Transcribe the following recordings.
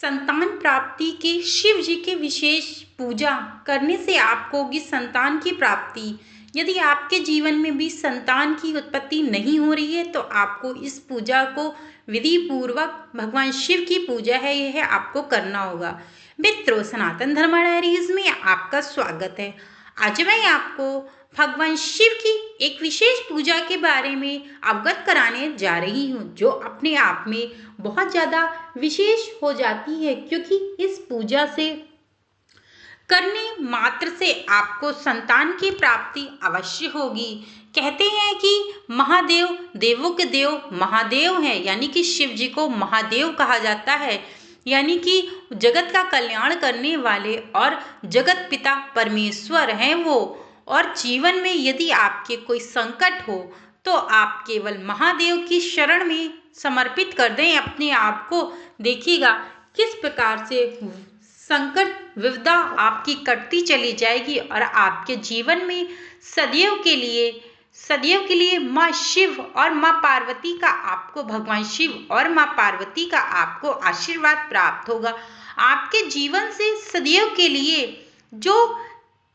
संतान प्राप्ति के शिव जी के विशेष पूजा करने से आपको होगी संतान की प्राप्ति। यदि आपके जीवन में भी संतान की उत्पत्ति नहीं हो रही है तो आपको इस पूजा को विधि पूर्वक भगवान शिव की पूजा है यह आपको करना होगा। मित्रों, सनातन धर्म डायरीज में आपका स्वागत है। आज मैं आपको भगवान शिव की एक विशेष पूजा के बारे में अवगत कराने जा रही हूँ, जो अपने आप में बहुत ज़्यादा विशेष हो जाती है, क्योंकि इस पूजा से करने मात्र से आपको संतान की प्राप्ति अवश्य होगी। कहते हैं कि महादेव देवों के देव महादेव हैं, यानी कि शिव जी को महादेव कहा जाता है, यानी कि जगत का कल्याण करने वाले और जगत पिता परमेश्वर हैं वो। और जीवन में यदि आपके कोई संकट हो तो आप केवल महादेव की शरण में समर्पित कर दें अपने आप को। देखिएगा किस प्रकार से संकट विपदा आपकी कटती चली जाएगी और आपके जीवन में सदैव के लिए माँ शिव और माँ पार्वती का आपको भगवान शिव और माँ पार्वती का आपको आशीर्वाद प्राप्त होगा। आपके जीवन से सदैव के लिए जो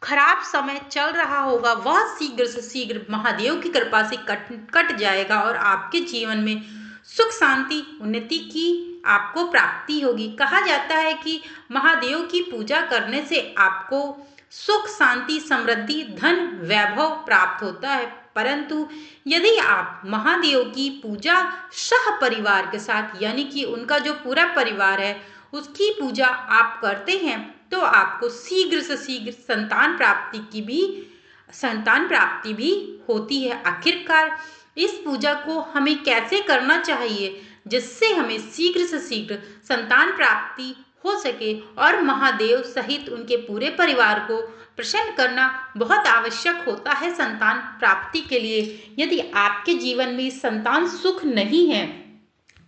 खराब समय चल रहा होगा वह शीघ्र से शीघ्र महादेव की कृपा से कट जाएगा और आपके जीवन में सुख शांति उन्नति की आपको प्राप्ति होगी। कहा जाता है कि महादेव की पूजा करने से आपको सुख शांति समृद्धि धन वैभव प्राप्त होता है, परंतु यदि आप महादेव की पूजा सह परिवार के साथ, यानी कि उनका जो पूरा परिवार है उसकी पूजा आप करते हैं तो आपको शीघ्र से शीघ्र संतान प्राप्ति भी होती है। आखिरकार इस पूजा को हमें कैसे करना चाहिए जिससे हमें शीघ्र से शीघ्र संतान प्राप्ति हो सके और महादेव सहित उनके पूरे परिवार को प्रसन्न करना बहुत आवश्यक होता है संतान प्राप्ति के लिए। यदि आपके जीवन में संतान सुख नहीं है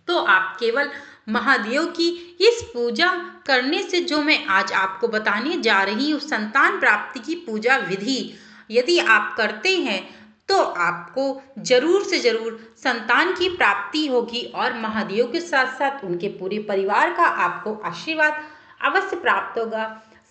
तो आप केवल महादेव की इस पूजा करने से, जो मैं आज आपको बताने जा रही हूँ, संतान प्राप्ति की पूजा विधि यदि आप करते हैं तो आपको जरूर से जरूर संतान की प्राप्ति होगी और महादेव के साथ साथ उनके पूरे परिवार का आपको आशीर्वाद अवश्य प्राप्त होगा।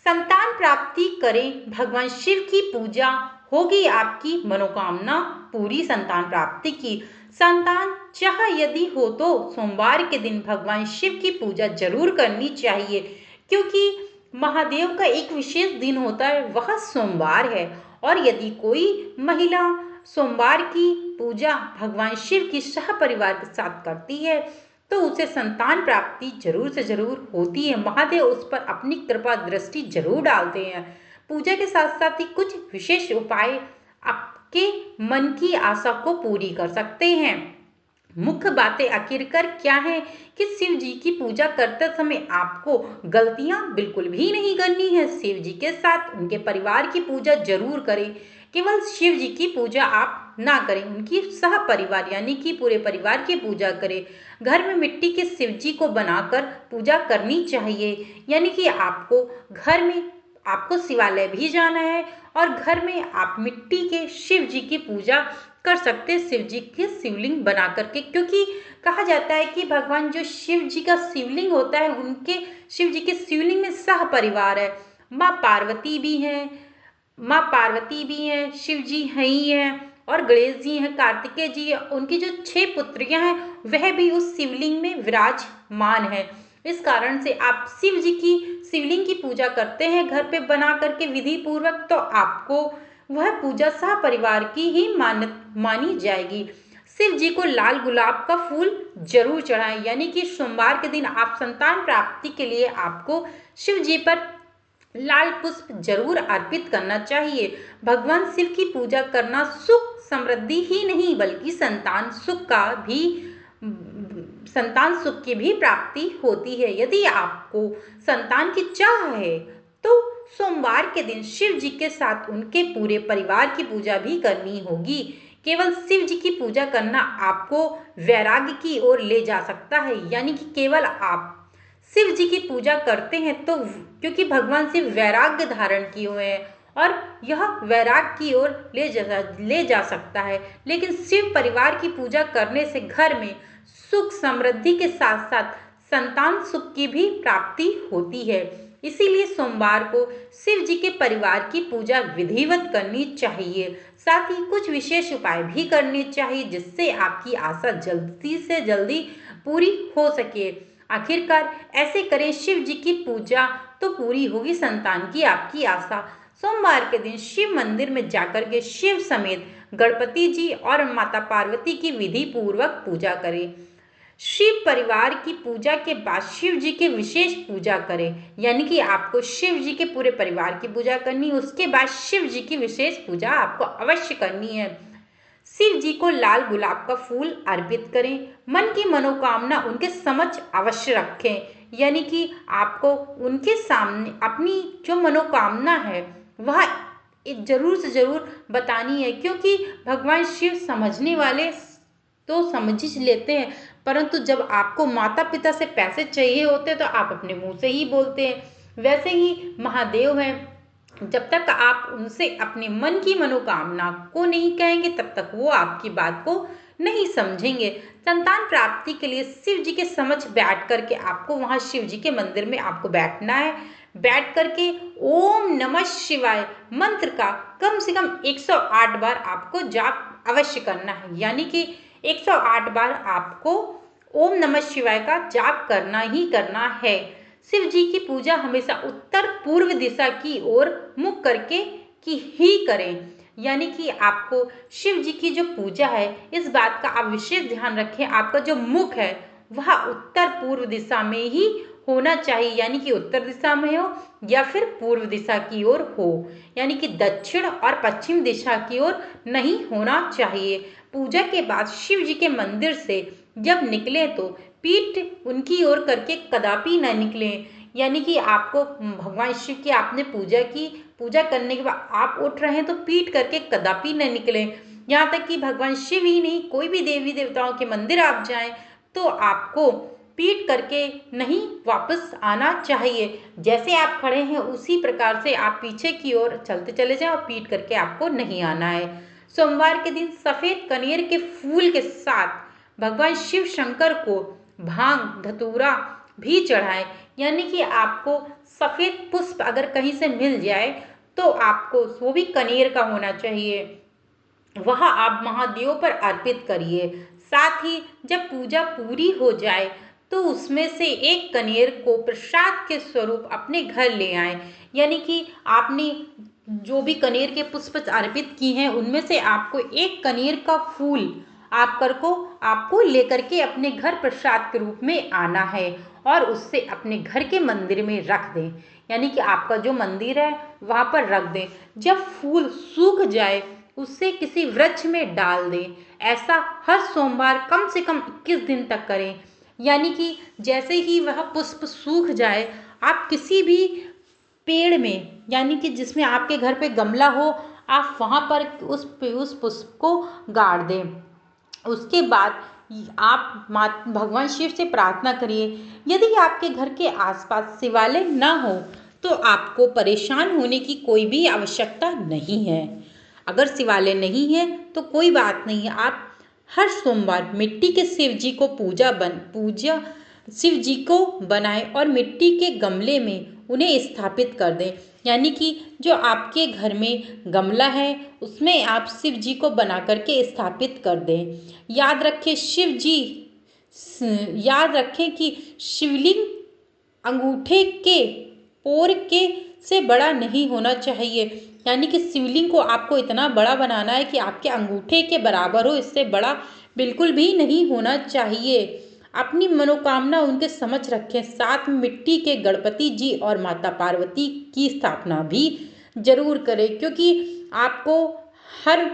संतान प्राप्ति करें, भगवान शिव की पूजा होगी आपकी मनोकामना पूरी संतान प्राप्ति की। संतान चाह यदि हो तो सोमवार के दिन भगवान शिव की पूजा जरूर करनी चाहिए, क्योंकि महादेव का एक विशेष दिन होता है वह सोमवार है। और यदि कोई महिला सोमवार की पूजा भगवान शिव की सह परिवार के साथ करती है तो उसे संतान प्राप्ति जरूर से जरूर होती है। महादेव उस पर अपनी कृपा दृष्टि जरूर डालते हैं। पूजा के साथ साथ ही कुछ विशेष उपाय आपके मन की आशा को पूरी कर सकते हैं। मुख्य बातें आखिरकार क्या है कि शिव जी की पूजा करते समय आपको गलतियां बिल्कुल भी नहीं करनी है। शिव जी के साथ उनके परिवार की पूजा जरूर करें। केवल शिव जी की पूजा आप ना करें, उनकी सह परिवार यानी कि पूरे परिवार की पूजा करें। घर में मिट्टी के शिव जी को बनाकर पूजा करनी चाहिए, यानी कि आपको घर में आपको शिवालय भी जाना है और घर में आप मिट्टी के शिव जी की पूजा कर सकते हैं, शिव जी के शिवलिंग बना करके। क्योंकि कहा जाता है कि भगवान जो शिव जी का शिवलिंग होता है, उनके शिव जी के शिवलिंग में सह परिवार है। माँ पार्वती भी हैं, शिव जी हैं ही हैं और गणेश जी हैं, कार्तिकेय जी हैं। उनकी जो 6 पुत्रियां हैं वह भी उस शिवलिंग में विराजमान है। इस कारण से आप शिव जी की शिवलिंग की पूजा करते हैं घर पे बना करके विधि पूर्वक, तो आपको वह पूजा सह परिवार की ही मानी जाएगी। शिव जी को लाल गुलाब का फूल जरूर चढ़ाएं, यानी कि सोमवार के दिन आप संतान प्राप्ति के लिए आपको शिव जी पर लाल पुष्प जरूर अर्पित करना चाहिए। भगवान शिव की पूजा करना सुख समृद्धि ही नहीं बल्कि संतान सुख की भी प्राप्ति होती है। यदि आपको संतान की चाह है तो सोमवार के दिन शिव जी के साथ उनके पूरे परिवार की पूजा भी करनी होगी। केवल शिव जी की पूजा करना आपको वैराग्य की ओर ले जा सकता है, यानी कि केवल आप शिव जी की पूजा करते हैं तो क्योंकि भगवान शिव वैराग्य धारण किए हुए हैं और यह वैराग्य की ओर ले जा सकता है। लेकिन शिव परिवार की पूजा करने से घर में सुख समृद्धि के साथ साथ संतान सुख की भी प्राप्ति होती है। इसीलिए सोमवार को शिव जी के परिवार की पूजा विधिवत करनी चाहिए। साथ ही कुछ विशेष उपाय भी करने चाहिए जिससे आपकी आशा जल्दी से जल्दी पूरी हो सके। आखिरकार ऐसे करें, शिव जी की पूजा तो पूरी होगी संतान की आपकी आशा। सोमवार के दिन शिव मंदिर में जाकर के शिव समेत गणपति जी और माता पार्वती की विधि पूर्वक पूजा करें। शिव परिवार की पूजा के बाद शिव जी की विशेष पूजा करें, यानी कि आपको शिव जी के पूरे परिवार की पूजा करनी, उसके बाद शिव जी की विशेष पूजा आपको अवश्य करनी है। शिव जी को लाल गुलाब का फूल अर्पित करें। मन की मनोकामना उनके समक्ष अवश्य रखें, यानी कि आपको उनके सामने अपनी जो मनोकामना है वह जरूर से जरूर बतानी है, क्योंकि भगवान शिव समझने वाले तो समझ ही लेते हैं, परंतु जब आपको माता पिता से पैसे चाहिए होते हैं तो आप अपने मुंह से ही बोलते हैं। वैसे ही महादेव हैं, जब तक आप उनसे अपने मन की मनोकामना को नहीं कहेंगे तब तक वो आपकी बात को नहीं समझेंगे। संतान प्राप्ति के लिए शिव जी के समक्ष बैठ करके आपको वहाँ शिव जी के मंदिर में आपको बैठना है। बैठ करके ओम नमः शिवाय मंत्र का कम से कम 108 बार आपको जाप अवश्य करना है, यानी कि 108 बार आपको ओम नमः शिवाय का जाप करना ही करना है। शिव जी की पूजा हमेशा उत्तर पूर्व दिशा की ओर मुख करके की ही करें, यानी कि आपको शिव जी की जो पूजा है इस बात का आप विशेष ध्यान रखें, आपका जो मुख है वह उत्तर पूर्व दिशा में ही होना चाहिए, यानी कि उत्तर दिशा में हो या फिर पूर्व दिशा की ओर हो, यानी कि दक्षिण और पश्चिम दिशा की ओर नहीं होना चाहिए। पूजा के बाद शिव जी के मंदिर से जब निकले तो पीठ उनकी ओर करके कदापि न निकले, यानी कि आपको भगवान शिव की आपने पूजा की, पूजा करने के बाद आप उठ रहे हैं तो पीठ करके कदापि न निकले। यहाँ तक कि भगवान शिव ही नहीं, कोई भी देवी देवताओं के मंदिर आप जाएं तो आपको पीठ करके नहीं वापस आना चाहिए। जैसे आप खड़े हैं उसी प्रकार से आप पीछे की ओर चलते चले जाएं और पीठ करके आपको नहीं आना है। सोमवार के दिन सफेद कनेर के फूल के साथ भगवान शिव शंकर को भांग धतूरा भी चढ़ाएं, यानी कि आपको सफेद पुष्प अगर कहीं से मिल जाए तो आपको वो भी कनेर का होना चाहिए, वह आप महादेव पर अर्पित करिए। साथ ही जब पूजा पूरी हो जाए तो उसमें से एक कनेर को प्रसाद के स्वरूप अपने घर ले आएं, यानी कि आपने जो भी कनेर के पुष्प अर्पित की हैं उनमें से आपको एक कनेर का फूल आपको लेकर के अपने घर प्रसाद के रूप में आना है और उससे अपने घर के मंदिर में रख दें, यानी कि आपका जो मंदिर है वहाँ पर रख दें। जब फूल सूख जाए उससे किसी वृक्ष में डाल दें। ऐसा हर सोमवार कम से कम 21 दिन तक करें, यानी कि जैसे ही वह पुष्प सूख जाए आप किसी भी पेड़ में, यानी कि जिसमें आपके घर पे गमला हो, आप वहाँ पर उस पुष्प को गाड़ दें। उसके बाद आप भगवान शिव से प्रार्थना करिए। यदि आपके घर के आसपास शिवालय न हो तो आपको परेशान होने की कोई भी आवश्यकता नहीं है। अगर शिवालय नहीं है तो कोई बात नहीं है, आप हर सोमवार मिट्टी के शिव जी को शिव जी को बनाएं और मिट्टी के गमले में उन्हें स्थापित कर दें, यानी कि जो आपके घर में गमला है उसमें आप शिव जी को बना करके स्थापित कर दें। याद रखें कि शिवलिंग अंगूठे के पोर के से बड़ा नहीं होना चाहिए, यानी कि शिवलिंग को आपको इतना बड़ा बनाना है कि आपके अंगूठे के बराबर हो, इससे बड़ा बिल्कुल भी नहीं होना चाहिए। अपनी मनोकामना उनके समक्ष रखें। साथ में मिट्टी के गणपति जी और माता पार्वती की स्थापना भी जरूर करें, क्योंकि आपको हर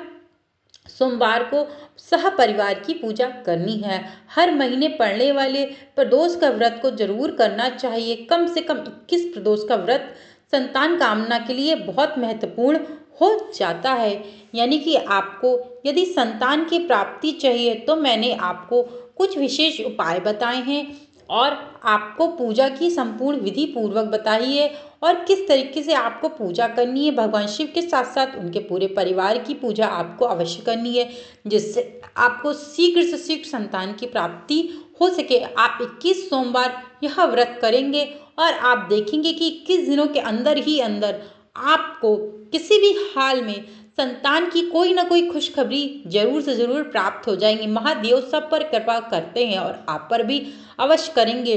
सोमवार को सह परिवार की पूजा करनी है। हर महीने पड़ने वाले प्रदोष का व्रत को जरूर करना चाहिए। कम से कम 21 प्रदोष का व्रत संतान कामना के लिए बहुत महत्वपूर्ण हो जाता है, यानी कि आपको यदि संतान की प्राप्ति चाहिए तो मैंने आपको कुछ विशेष उपाय बताए हैं और आपको पूजा की संपूर्ण विधि पूर्वक बताई है और किस तरीके से आपको पूजा करनी है। भगवान शिव के साथ साथ उनके पूरे परिवार की पूजा आपको अवश्य करनी है, जिससे आपको शीघ्र से शीघ्र संतान की प्राप्ति हो सके आप 21 सोमवार यह व्रत करेंगे और आप देखेंगे कि 21 दिनों के अंदर ही अंदर आपको किसी भी हाल में संतान की कोई ना कोई खुशखबरी जरूर से जरूर प्राप्त हो जाएंगी। महादेव सब पर कृपा करते हैं और आप पर भी अवश्य करेंगे।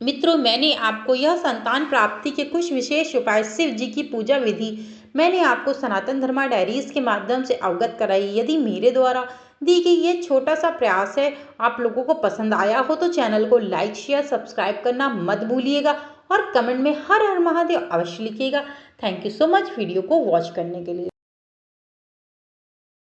मित्रों, मैंने आपको यह संतान प्राप्ति के कुछ विशेष उपाय, शिव जी की पूजा विधि मैंने आपको सनातन धर्मा डायरीज के माध्यम से अवगत कराई। यदि मेरे द्वारा दी गई ये छोटा सा प्रयास है आप लोगों को पसंद आया हो तो चैनल को लाइक शेयर सब्सक्राइब करना मत भूलिएगा और कमेंट में हर हर महादेव अवश्य लिखिएगा। Thank you so much video को वॉच करने के लिए।